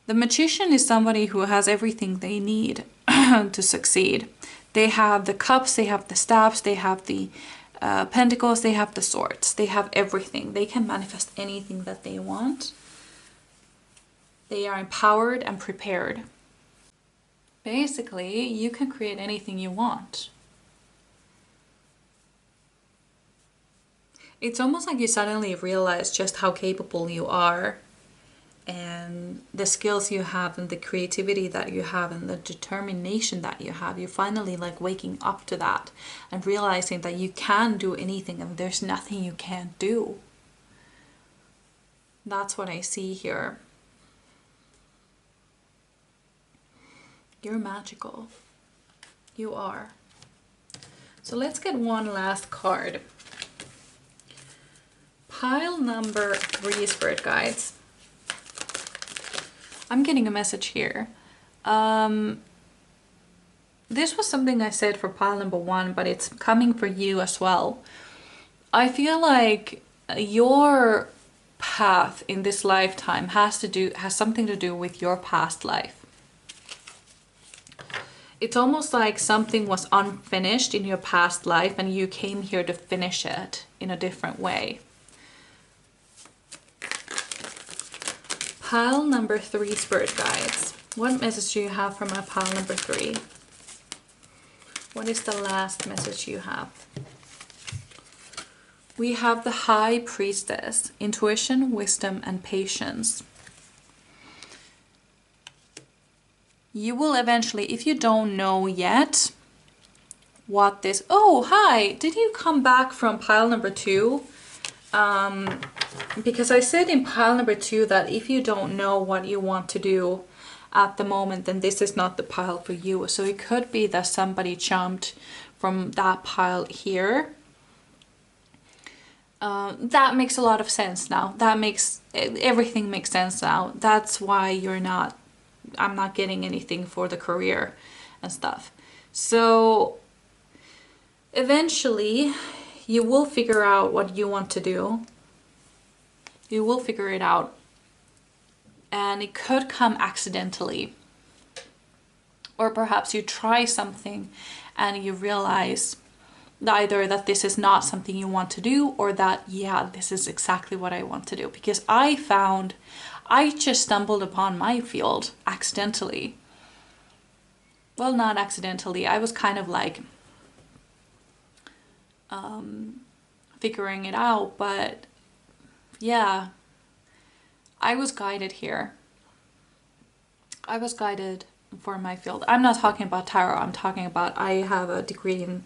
The Magician is somebody who has everything they need to succeed. They have the cups, they have the staffs, they have the pentacles, they have the swords. They have everything. They can manifest anything that they want. They are empowered and prepared. Basically, you can create anything you want. It's almost like you suddenly realize just how capable you are, and the skills you have and the creativity that you have and the determination that you have. You're finally like waking up to that and realizing that you can do anything and there's nothing you can't do. That's what I see here. You're magical. You are. So let's get one last card. Pile number 3, Spirit Guides. I'm getting a message here. This was something I said for pile number 1, but it's coming for you as well. I feel like your path in this lifetime has something to do with your past life. It's almost like something was unfinished in your past life and you came here to finish it in a different way. Pile number 3, Spirit Guides. What message do you have for my pile number 3? What is the last message you have? We have the High Priestess. Intuition, wisdom, and patience. You will eventually, if you don't know yet what this... Oh, hi! Did you come back from pile number 2? Because I said in pile number 2 that if you don't know what you want to do at the moment, then this is not the pile for you. So it could be that somebody jumped from that pile here. That makes a lot of sense now. That makes everything makes sense now. That's why I'm not getting anything for the career and stuff. So eventually you will figure out what you want to do. You will figure it out. And it could come accidentally. Or perhaps you try something and you realize either that this is not something you want to do, or that, yeah, this is exactly what I want to do. Because I just stumbled upon my field accidentally. Well, not accidentally. I was kind of like figuring it out, but yeah, I was guided here. I was guided for my field. I'm not talking about tarot. I'm talking about, I have a degree in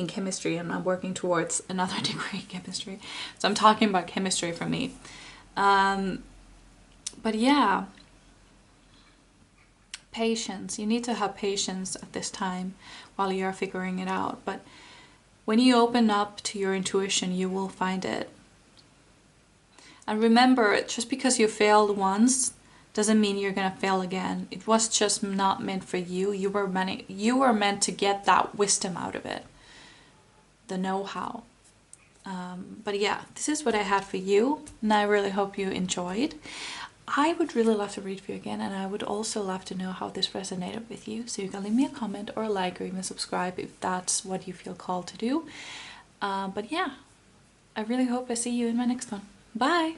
chemistry and I'm working towards another degree in chemistry. So I'm talking about chemistry for me. But yeah, patience. You need to have patience at this time while you're figuring it out. But when you open up to your intuition, you will find it. And remember, just because you failed once doesn't mean you're gonna fail again. It was just not meant for you. You were meant to get that wisdom out of it, the know-how. But yeah, this is what I had for you, and I really hope you enjoyed. I would really love to read for you again, and I would also love to know how this resonated with you. So you can leave me a comment or a like, or even subscribe if that's what you feel called to do. But yeah, I really hope I see you in my next one. Bye!